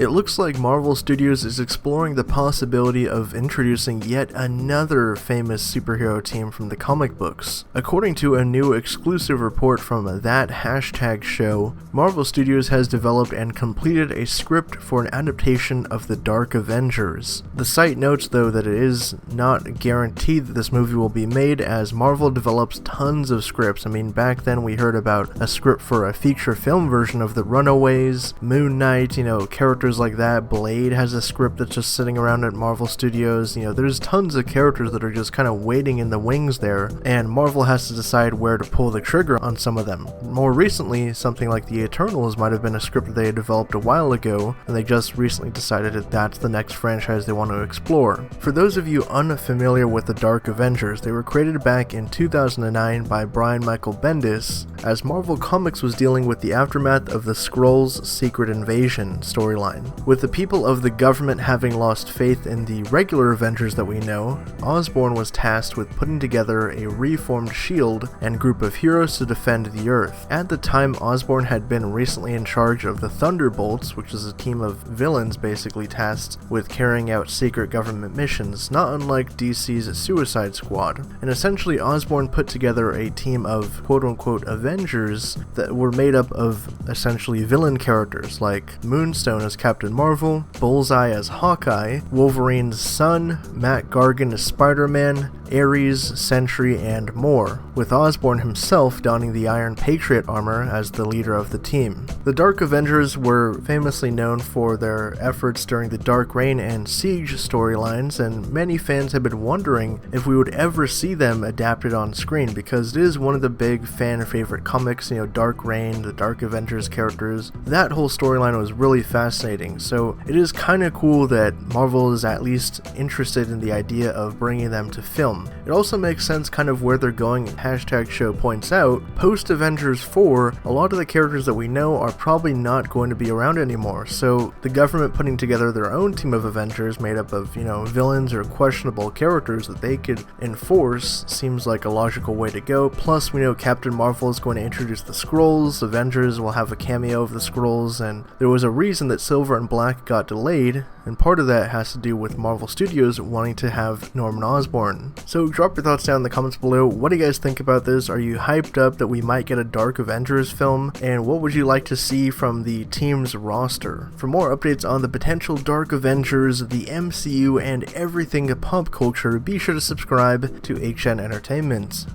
It looks like Marvel Studios is exploring the possibility of introducing yet another famous superhero team from the comic books. According to a new exclusive report from ThatHashtagShow, Marvel Studios has developed and completed a script for an adaptation of the Dark Avengers. The site notes though that it is not guaranteed that this movie will be made, as Marvel develops tons of scripts. I mean, back then we heard about a script for a feature film version of The Runaways, Moon Knight, characters like that. Blade has a script that's just sitting around at Marvel Studios. There's tons of characters that are just kind of waiting in the wings there, and Marvel has to decide where to pull the trigger on some of them. More recently, something like The Eternals might have been a script that they had developed a while ago, and they just recently decided that that's the next franchise they want to explore. For those of you unfamiliar with the Dark Avengers, they were created back in 2009 by Brian Michael Bendis, as Marvel Comics was dealing with the aftermath of the Skrulls' Secret Invasion storyline. With the people of the government having lost faith in the regular Avengers that we know, Osborn was tasked with putting together a reformed S.H.I.E.L.D. and group of heroes to defend the Earth. At the time, Osborn had been recently in charge of the Thunderbolts, which is a team of villains basically tasked with carrying out secret government missions, not unlike DC's Suicide Squad. And essentially, Osborn put together a team of quote-unquote Avengers that were made up of essentially villain characters like Moonstone as Captain Marvel, Bullseye as Hawkeye, Wolverine's son, Matt Gargan as Spider-Man, Ares, Sentry, and more, with Osborn himself donning the Iron Patriot armor as the leader of the team. The Dark Avengers were famously known for their efforts during the Dark Reign and Siege storylines, and many fans have been wondering if we would ever see them adapted on screen, because it is one of the big fan favorite comics, Dark Reign, the Dark Avengers characters. That whole storyline was really fascinating, so it is kind of cool that Marvel is at least interested in the idea of bringing them to film. It also makes sense kind of where they're going. #show points out, post Avengers 4, a lot of the characters that we know are probably not going to be around anymore, so the government putting together their own team of Avengers made up of, villains or questionable characters that they could enforce seems like a logical way to go. Plus, we know Captain Marvel is going to introduce the Skrulls, Avengers will have a cameo of the Skrulls, and there was a reason that Silver and Black got delayed, and part of that has to do with Marvel Studios wanting to have Norman Osborn. So drop your thoughts down in the comments below. What do you guys think about this? Are you hyped up that we might get a Dark Avengers film? And what would you like to see from the team's roster? For more updates on the potential Dark Avengers, the MCU, and everything pop culture, be sure to subscribe to HN Entertainment.